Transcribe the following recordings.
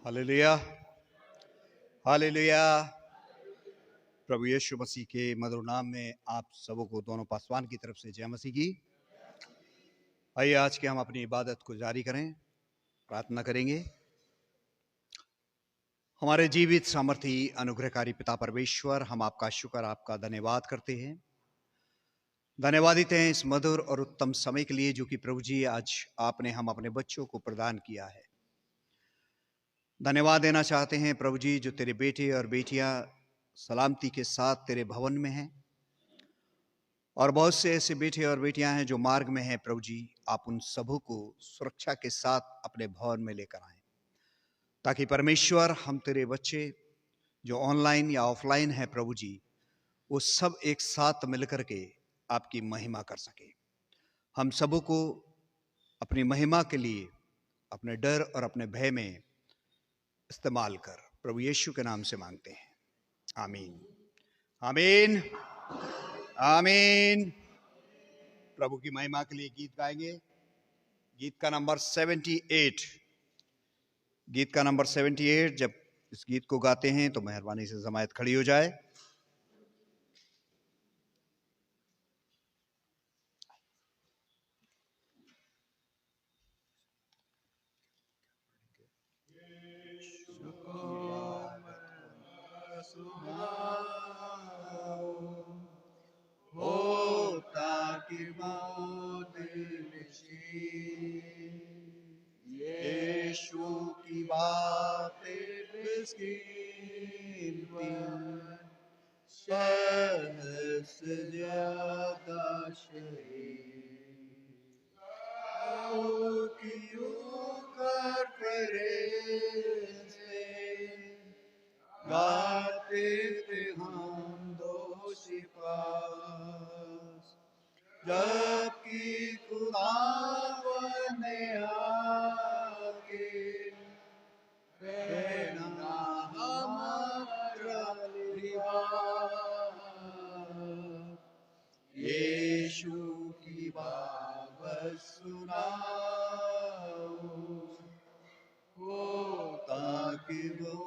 Hallelujah, hallelujah. प्रभु यीशु मसीह के मधुर नाम में आप सबों को दोनों पासवान की तरफ से जय मसीह की। आइए आज के हम अपनी इबादत को जारी करें, प्रार्थना करेंगे। हमारे जीवित सामर्थी अनुग्रहकारी पिता परमेश्वर, हम आपका शुक्र, आपका धन्यवाद करते हैं। धन्यवादित हैं इस मधुर और उत्तम समय के लिए जो कि प्रभु जी आज आपने हम अपने बच्चों को प्रदान किया है। धन्यवाद देना चाहते हैं प्रभु जी, जो तेरे बेटे और बेटियां सलामती के साथ तेरे भवन में हैं, और बहुत से ऐसे बेटे और बेटियां हैं जो मार्ग में हैं। प्रभु जी, आप उन सबों को सुरक्षा के साथ अपने भवन में लेकर आए, ताकि परमेश्वर हम तेरे बच्चे जो ऑनलाइन या ऑफलाइन हैं प्रभु जी, वो सब एक साथ मिलकर के आपकी महिमा कर सके। हम सबों को अपनी महिमा के लिए अपने डर और अपने भय में इस्तेमाल कर, प्रभु यीशु के नाम से मांगते हैं, आमीन, आमीन, आमीन। प्रभु की महिमा के लिए गीत गाएंगे। गीत का नंबर 78। गीत का नंबर 78। जब इस गीत को गाते हैं तो मेहरबानी से जमायत खड़ी हो जाए। यीशु की बातें बेसकीमती, शहद से ज्यादा कर फरिश्ते गाते थे हम दो सिपास, जबकि खुदावन ने आके पहना हमारा लिबास। यीशु की बात सुनाओ हो, ताकि वो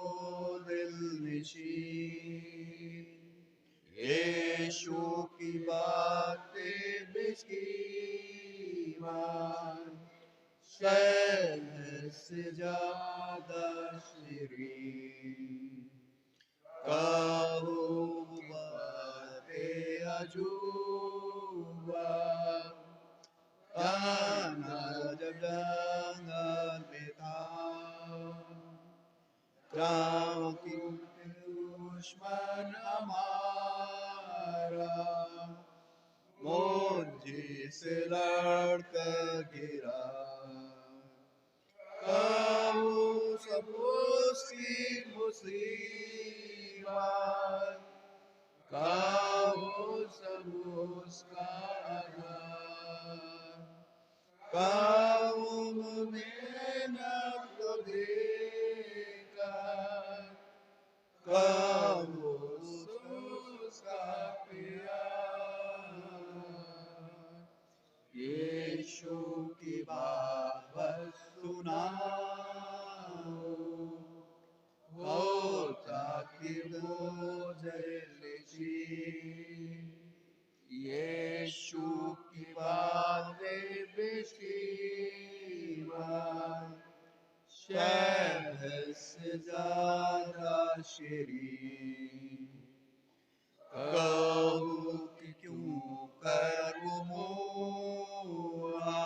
दिल नशीं यीशु की बातें बेकीमान, शहद से ज्यादा शीरीं। कहो बातें अजूबा, कान्हा जब जंगल में था, क्योंकि दुश्मन हमारा मुझे से लड़कर गिरा। कहो सब उसकी मुसीबत, कहो सब उसका आज़ाद, कहो मेहनत को देकर, कहो उसका प्यार। यीशु की बात सुनाओ हो, ताकि वो जलसी यीशु की बातें बेशीबान, शहद से ज्यादा शीरीं। कहो कि क्यों कर वो मुआ,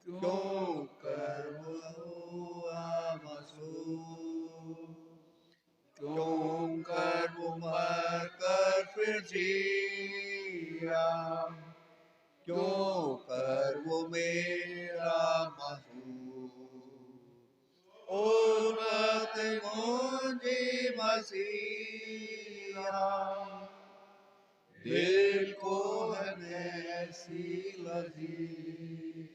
क्यों कर वो मासूम, क्यों कर वो मर कर फिर जिया, क्यों कर वो मेरा महबूब। उन्नत मुझे मसीहा, दिल को है ऐसी लजीज।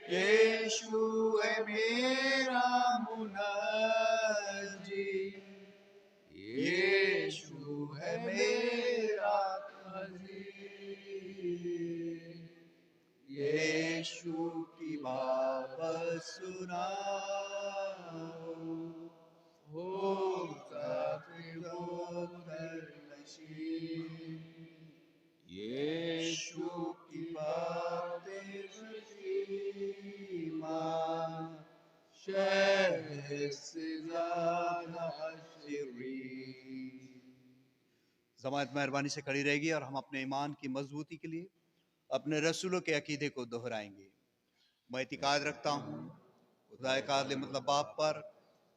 यीशु है मेरा मुनज्जी, यीशु है मेरा अजीज। यीशु की वापस सुनाओ, होता यीशु की बातें शहर से ज्यादा जमात मेहरबानी से खड़ी रहेगी और हम अपने ईमान की मजबूती के लिए अपने रसूलों के अकीदे को दोहराएंगे। मैं इतिकाद रखता हूँ खुदा कादले मतलब बाप पर,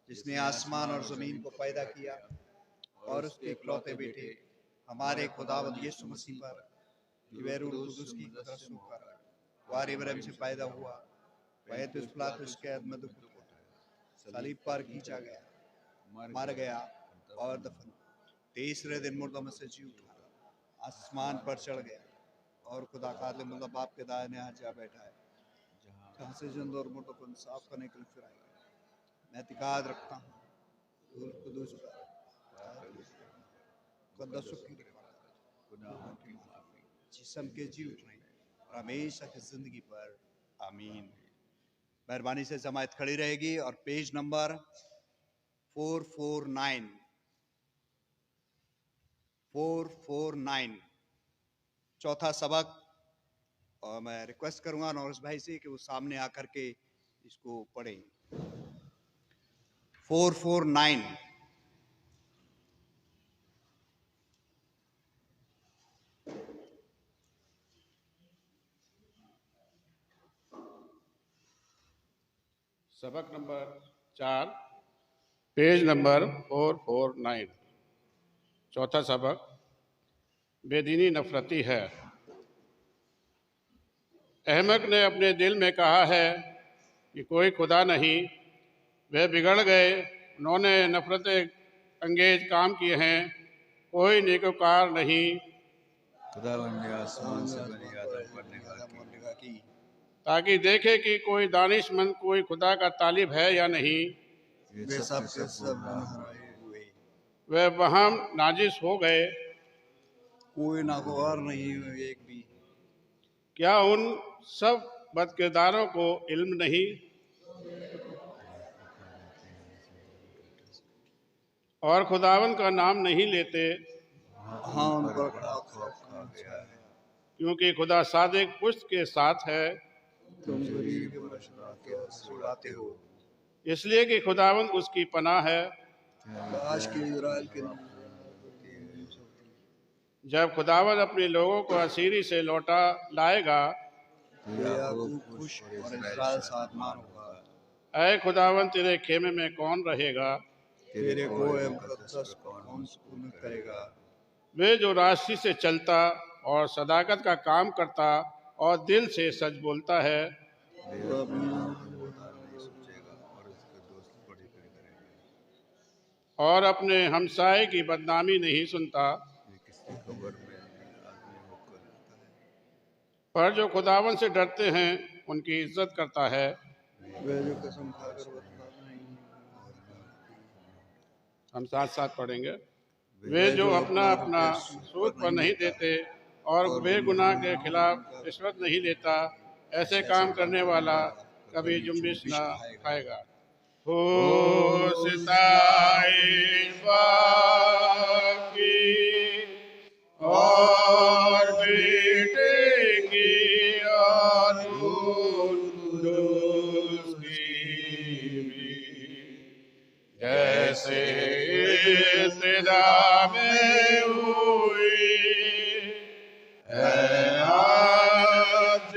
जिसने आसमान और जमीन को पैदा किया, और उसके इकलौते बेटे हमारे खुदावंद यीशु मसीह पर, कि वह रूह कुदुस की तरफ होकर वार इब्राहिम से पैदा हुआ, वह तो पिलातुस के कैद में दुख उठाया, सलीब पर खींचा गया, मर गया और दफन, तीसरे दिन मुर्दों में से जी उठा, आसमान पर चढ़ गया और खुदा कादले मतलब बाप के दाहिने हाथ जा बैठा है, जहाँ से जिंदा और मुर्दों को इंसाफ करने के लिए फिर आएगा। मैं इतिकाद रखता हूँ रूह कुदुस पर, जिस्म के जी उठने और हमेशा की जिंदगी पर, आमीन। मेहरबानी से जमात खड़ी रहेगी और पेज नंबर 449 चौथा सबक। और मैं रिक्वेस्ट करूंगा नौरस भाई से कि वो सामने आकर के इसको पढ़ें। 449 सबक नंबर 4, पेज नंबर 449। चौथा सबक, बेदीनी नफरती है। अहमक ने अपने दिल में कहा है कि कोई खुदा नहीं। वे बिगड़ गए, उन्होंने नफरत अंगेज काम किए हैं, कोई नेकोकार नहीं। खुदावंद ने आसमान से बनी आदम पर निगाह की, ताकि देखे कि कोई दानिशमंद, कोई खुदा का तालिब है या नहीं। वे सब के सब गुनाहगार हुए, वे वहम नाजिस हो गए, कोई नागवार नहीं हुए एक भी। क्या उन सब बदकिरदारों को इल्म नहीं? और खुदावन का नाम नहीं लेते, हाँ उन पर बड़ा खौफ खा गया है। क्योंकि खुदा सादिक पुष्ट के साथ है, तुम गरीब के मशरा के सुलाते हो, इसलिए कि खुदावन उसकी पनाह है। काश के इज़राइल के नाम जब खुदावन अपने लोगों को असीरी से लौटा लाएगा, याकूब खुश और इज़राइल साधमान होगा। ऐ खुदावन, तेरे खेमे में कौन रहेगा? तेरे गोए मुकद्दस कौन सुकून करेगा? वे जो राशि से चलता और सदाकत का काम करता और दिल से सच बोलता है, और अपने हमसाए की बदनामी नहीं सुनता। पर जो खुदावन से डरते हैं उनकी इज्जत करता है। वे जो कसम खाकर बतलाता नहीं। हम साथ साथ पढ़ेंगे। वे जो अपना अपना सूद पर नहीं देते और बेगुनाह के खिलाफ रिश्वत नहीं लेता, ऐसे काम करने वाला कभी जुम्बिश ना खाएगा। हो सिताइश बाप की और बेटे की और कुदूस की भी, जैसे इब्तिदा में हुई है आज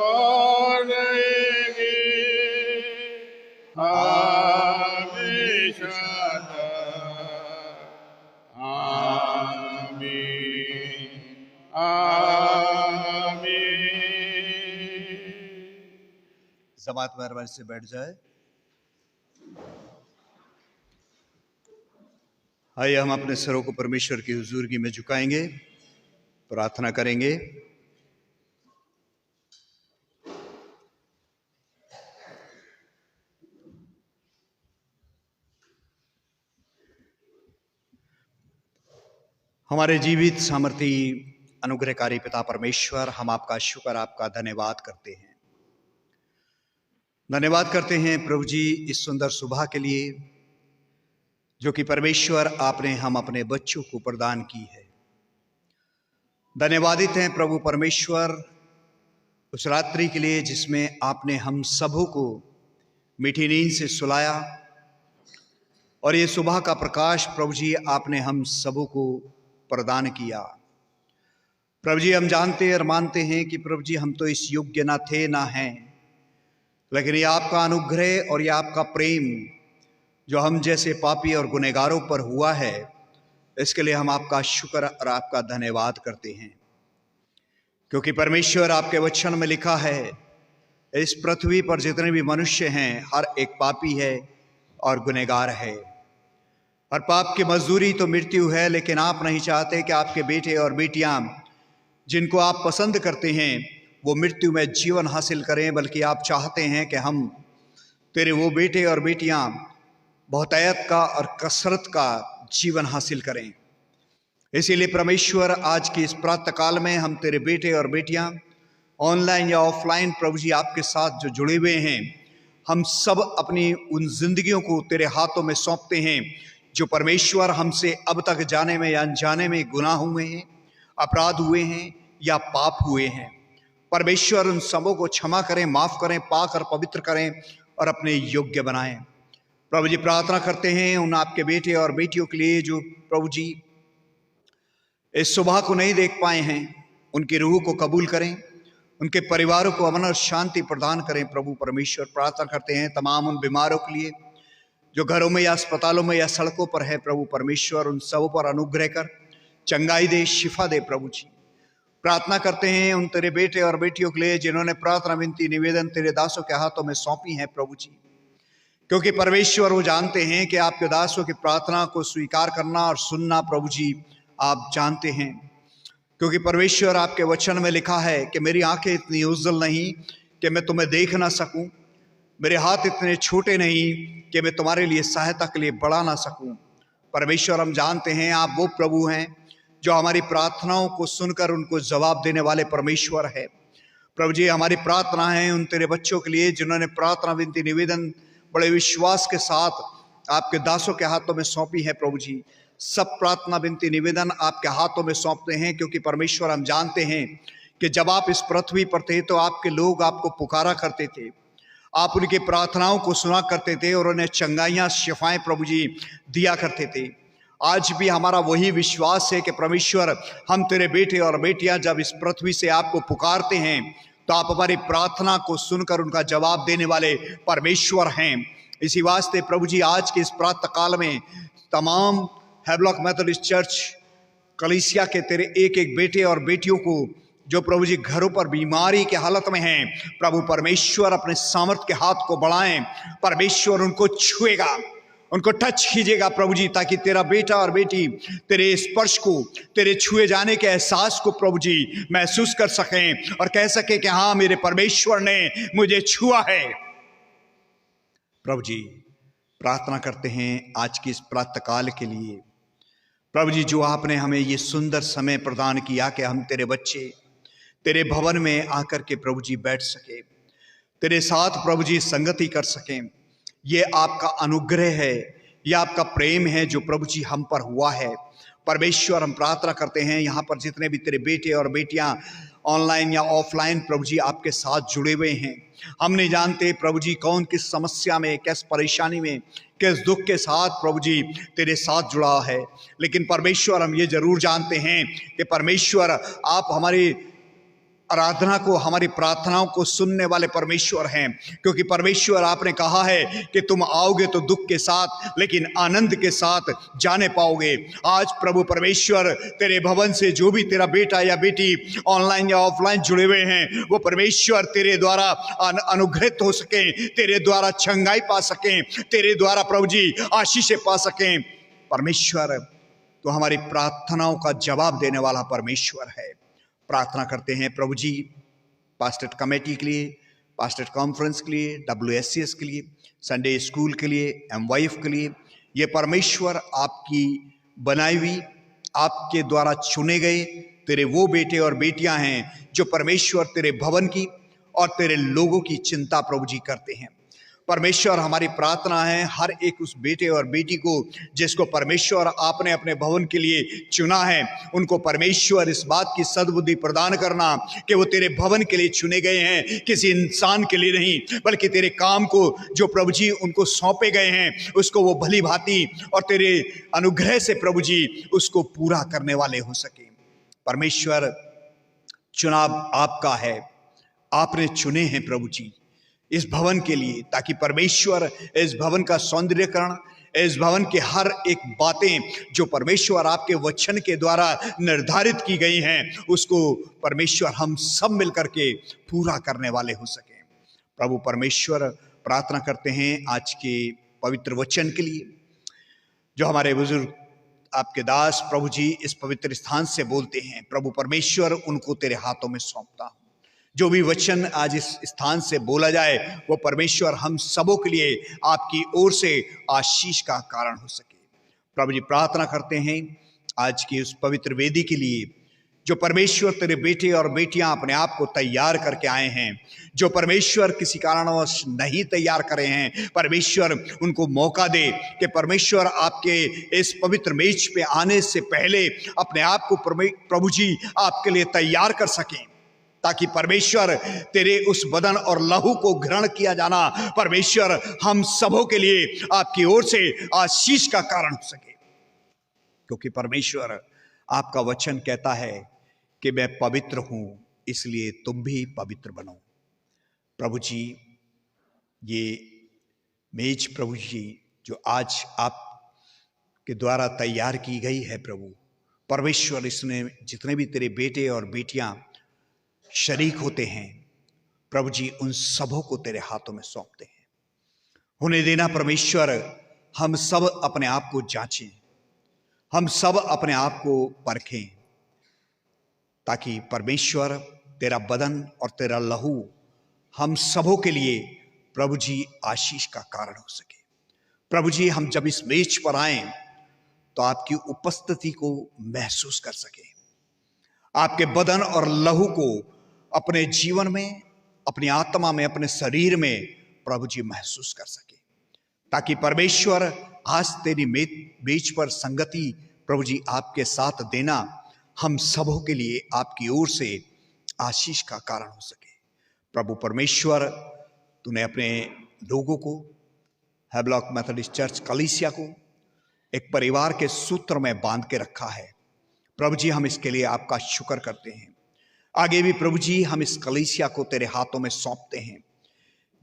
और रहेगी हमेशा तक। आमीन आमीन। जमात मेहरबानी से बैठ जाए। आइए हम अपने सरों को परमेश्वर की हुजूरगी में झुकाएंगे, प्रार्थना करेंगे। हमारे जीवित सामर्थी अनुग्रहकारी पिता परमेश्वर, हम आपका शुक्र, आपका धन्यवाद करते हैं धन्यवाद करते हैं प्रभु जी इस सुंदर सुबह के लिए जो कि परमेश्वर आपने हम अपने बच्चों को प्रदान की है। धन्यवादित हैं प्रभु परमेश्वर उस रात्रि के लिए जिसमें आपने हम सबों को मीठी नींद से सुलाया, और ये सुबह का प्रकाश प्रभु जी आपने हम सबों को प्रदान किया। प्रभु जी हम जानते और मानते हैं कि प्रभु जी हम तो इस योग्य ना थे ना हैं, लेकिन ये आपका अनुग्रह और ये आपका प्रेम जो हम जैसे पापी और गुनहगारों पर हुआ है, इसके लिए हम आपका शुक्र और आपका धन्यवाद करते हैं। क्योंकि परमेश्वर आपके वचन में लिखा है, इस पृथ्वी पर जितने भी मनुष्य हैं हर एक पापी है और गुनहगार है, और पाप की मजदूरी तो मृत्यु है। लेकिन आप नहीं चाहते कि आपके बेटे और बेटियां जिनको आप पसंद करते हैं वो मृत्यु में जीवन हासिल करें, बल्कि आप चाहते हैं कि हम तेरे वो बेटे और बेटियां बहुतायत का और कसरत का जीवन हासिल करें। इसीलिए परमेश्वर आज की इस प्रातः काल में हम तेरे बेटे और बेटियां ऑनलाइन या ऑफलाइन प्रभु जी आपके साथ जो जुड़े हुए हैं, हम सब अपनी उन जिंदगियों को तेरे हाथों में सौंपते हैं जो परमेश्वर हमसे अब तक जाने में या अनजाने में गुनाह हुए हैं, अपराध हुए हैं या पाप हुए हैं। परमेश्वर उन सबों को क्षमा करें, माफ करें, पाक और पवित्र करें और अपने योग्य बनाएं। प्रभु जी प्रार्थना करते हैं उन आपके बेटे और बेटियों के लिए जो प्रभु जी इस सुबह को नहीं देख पाए हैं, उनकी रूह को कबूल करें, उनके परिवारों को अमन और शांति प्रदान करें। प्रभु परमेश्वर प्रार्थना करते हैं तमाम उन बीमारों के लिए जो घरों में या अस्पतालों में या सड़कों पर है। प्रभु परमेश्वर उन सब पर अनुग्रह कर चंगाई दे, शिफा दे। प्रभु जी प्रार्थना करते हैं उन तेरे बेटे और बेटियों के लिए जिन्होंने प्रार्थना विनती निवेदन तेरे दासों के हाथों में सौंपी है प्रभु जी, क्योंकि परमेश्वर वो जानते हैं कि आपके दासों की प्रार्थना को स्वीकार करना और सुनना प्रभु जी आप जानते हैं। क्योंकि परमेश्वर आपके वचन में लिखा है कि मेरी आंखें इतनी उज्जवल नहीं कि मैं तुम्हें देख ना सकूं, मेरे हाथ इतने छोटे नहीं कि मैं तुम्हारे लिए सहायता के लिए बढ़ा ना सकूं। परमेश्वर हम जानते हैं आप वो प्रभु हैं जो हमारी प्रार्थनाओं को सुनकर उनको जवाब देने वाले परमेश्वर है। प्रभु जी हमारी प्रार्थना है उन तेरे बच्चों के लिए जिन्होंने प्रार्थना विनती निवेदन बड़े विश्वास के साथ आपके दासों के हाथों में सौंपी है। प्रभु जी सब प्रार्थना विनती निवेदन आपके हाथों में सौंपते हैं, क्योंकि परमेश्वर हम जानते हैं कि जब आप इस पृथ्वी पर थे तो आपके लोग आपको पुकारा करते थे, आप उनकी प्रार्थनाओं को सुना करते थे और उन्हें चंगाइयाँ शिफाएं प्रभु जी दिया करते थे। आज भी हमारा वही विश्वास है कि परमेश्वर हम तेरे बेटे और बेटियां जब इस पृथ्वी से आपको पुकारते हैं तो आप हमारी प्रार्थना को सुनकर उनका जवाब देने वाले परमेश्वर हैं। इसी वास्ते प्रभु जी आज के इस प्रातः काल में तमाम हेवलॉक मेथोडिस्ट चर्च कलीसिया के तेरे एक एक बेटे और बेटियों को जो प्रभु जी घरों पर बीमारी के हालत में हैं, प्रभु परमेश्वर अपने सामर्थ्य के हाथ को बढ़ाएं। परमेश्वर उनको छुएगा, उनको टच कीजिएगा प्रभु जी, ताकि तेरा बेटा और बेटी तेरे स्पर्श को, तेरे छुए जाने के एहसास को प्रभु जी महसूस कर सकें और कह सके कि हाँ मेरे परमेश्वर ने मुझे छुआ है। प्रभु जी प्रार्थना करते हैं आज की इस प्रातः काल के लिए प्रभु जी, जो आपने हमें ये सुंदर समय प्रदान किया कि हम तेरे बच्चे तेरे भवन में आकर के प्रभु जी बैठ सके, तेरे साथ प्रभु जी संगति कर सकें। ये आपका अनुग्रह है, ये आपका प्रेम है जो प्रभु जी हम पर हुआ है। परमेश्वर हम प्रार्थना करते हैं यहाँ पर जितने भी तेरे बेटे और बेटियां ऑनलाइन या ऑफलाइन प्रभु जी आपके साथ जुड़े हुए हैं, हम नहीं जानते प्रभु जी कौन किस समस्या में, किस परेशानी में, किस दुख के साथ प्रभु जी तेरे साथ जुड़ा है, लेकिन परमेश्वर हम ये जरूर जानते हैं कि परमेश्वर आप हमारी आराधना को, हमारी प्रार्थनाओं को सुनने वाले परमेश्वर हैं। क्योंकि परमेश्वर आपने कहा है कि तुम आओगे तो दुख के साथ लेकिन आनंद के साथ जाने पाओगे। आज प्रभु परमेश्वर तेरे भवन से जो भी तेरा बेटा या बेटी ऑनलाइन या ऑफलाइन जुड़े हुए हैं, वो परमेश्वर तेरे द्वारा अनुग्रहित हो सकें, तेरे द्वारा चंगाई पा सकें, तेरे द्वारा प्रभु जी आशीषें पा सकें। परमेश्वर तो हमारी प्रार्थनाओं का जवाब देने वाला परमेश्वर है। प्रार्थना करते हैं प्रभु जी पास्टर कमेटी के लिए, पास्टर कॉन्फ्रेंस के लिए, WSCS के लिए, संडे स्कूल के लिए, MYF के लिए। ये परमेश्वर आपकी बनाई हुई, आपके द्वारा चुने गए तेरे वो बेटे और बेटियां हैं जो परमेश्वर तेरे भवन की और तेरे लोगों की चिंता प्रभु जी करते हैं। परमेश्वर, हमारी प्रार्थना है हर एक उस बेटे और बेटी को जिसको परमेश्वर आपने अपने भवन के लिए चुना है, उनको परमेश्वर इस बात की सद्बुद्धि प्रदान करना कि वो तेरे भवन के लिए चुने गए हैं, किसी इंसान के लिए नहीं, बल्कि तेरे काम को जो प्रभु जी उनको सौंपे गए हैं उसको वो भली भांति और तेरे अनुग्रह से प्रभु जी उसको पूरा करने वाले हो सके। परमेश्वर, चुनाव आपका है, आपने चुने हैं प्रभु जी इस भवन के लिए, ताकि परमेश्वर इस भवन का सौंदर्यकरण, इस भवन के हर एक बातें जो परमेश्वर आपके वचन के द्वारा निर्धारित की गई हैं उसको परमेश्वर हम सब मिलकर के पूरा करने वाले हो सके। प्रभु परमेश्वर, प्रार्थना करते हैं आज के पवित्र वचन के लिए, जो हमारे बुजुर्ग आपके दास प्रभु जी इस पवित्र स्थान से बोलते हैं। प्रभु परमेश्वर, उनको तेरे हाथों में सौंपता हूं। जो भी वचन आज इस स्थान से बोला जाए वो परमेश्वर हम सबों के लिए आपकी ओर से आशीष का कारण हो सके। प्रभु जी, प्रार्थना करते हैं आज की उस पवित्र वेदी के लिए, जो परमेश्वर तेरे बेटे और बेटियां अपने आप को तैयार करके आए हैं, जो परमेश्वर किसी कारणवश नहीं तैयार करे हैं, परमेश्वर उनको मौका दे कि परमेश्वर आपके इस पवित्र मेज पे आने से पहले अपने आप को प्रभु जी आपके लिए तैयार कर सकें, ताकि परमेश्वर तेरे उस बदन और लहू को ग्रहण किया जाना परमेश्वर हम सबों के लिए आपकी ओर से आशीष का कारण हो सके। क्योंकि परमेश्वर, आपका वचन कहता है कि मैं पवित्र हूं, इसलिए तुम भी पवित्र बनो। प्रभु जी, ये मेज प्रभु जी जो आज आप के द्वारा तैयार की गई है प्रभु परमेश्वर, इसने जितने भी तेरे बेटे और बेटियां शरीक होते हैं प्रभु जी, उन सबों को तेरे हाथों में सौंपते हैं। होने देना परमेश्वर, हम सब अपने आप को जांचें, हम सब अपने आप को परखें, ताकि परमेश्वर तेरा बदन और तेरा लहू हम सबों के लिए प्रभु जी आशीष का कारण हो सके। प्रभु जी, हम जब इस मेज पर आए तो आपकी उपस्थिति को महसूस कर सके, आपके बदन और लहू को अपने जीवन में, अपनी आत्मा में, अपने शरीर में प्रभु जी महसूस कर सके, ताकि परमेश्वर आज तेरी मेज पर संगति प्रभु जी आपके साथ देना हम सबों के लिए आपकी ओर से आशीष का कारण हो सके। प्रभु परमेश्वर, तूने अपने लोगों को, हैब्लॉक मेथोडिस्ट चर्च कलीसिया को एक परिवार के सूत्र में बांध के रखा है। प्रभु जी, हम इसके लिए आपका शुक्र करते हैं। आगे भी प्रभु जी हम इस कलीसिया को तेरे हाथों में सौंपते हैं।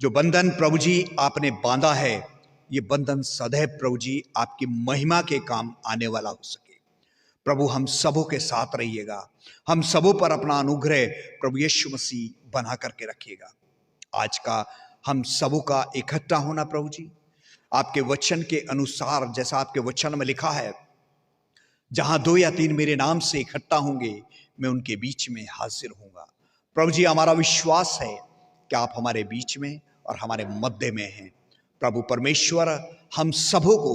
जो बंधन प्रभु जी आपने बांधा है, ये बंधन सदैव प्रभु जी आपकी महिमा के काम आने वाला हो सके। प्रभु, हम सबों के साथ रहिएगा, हम सबों पर अपना अनुग्रह प्रभु यीशु मसीह बना करके रखिएगा। आज का हम सबों का इकट्ठा होना प्रभु जी आपके वचन के अनुसार, जैसा आपके वचन में लिखा है, जहां 2 या 3 मेरे नाम से इकट्ठा होंगे मैं उनके बीच में हाजिर होऊंगा। प्रभु जी, हमारा विश्वास है कि आप हमारे बीच में और हमारे मध्य में हैं। प्रभु परमेश्वर, हम सबों को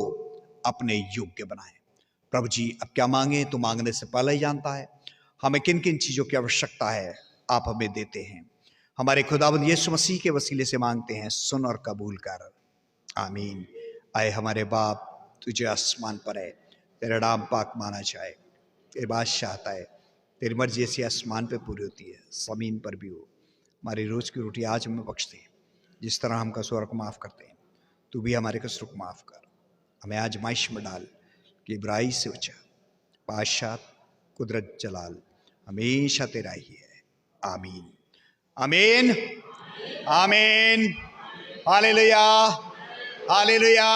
अपने योग्य बनाए। प्रभु जी, अब क्या मांगे तो मांगने से पहले ही जानता है, हमें किन किन चीजों की आवश्यकता है आप हमें देते हैं। हमारे खुदावंद यीशु मसीह के वसीले से मांगते हैं, सुन और कबूल कर, आमीन। आए हमारे बाप, तुझे आसमान पर है, तेरा नाम पाक माना जाए, तेरी बादशाह आता है, तेरी मर्जी ऐसी आसमान पे पूरी होती है जमीन पर भी हो। हमारी रोज की रोटी आज हमें बख्श दे, जिस तरह हम कसूर को माफ़ करते हैं तू भी हमारे कसूर को माफ़ कर। हमें आजमाइश में डाल कि बुराई से बचा। बादशाह, कुदरत, जलाल हमेशा तेरा ही है, आमीन, आमीन, आमीन। Hallelujah, hallelujah.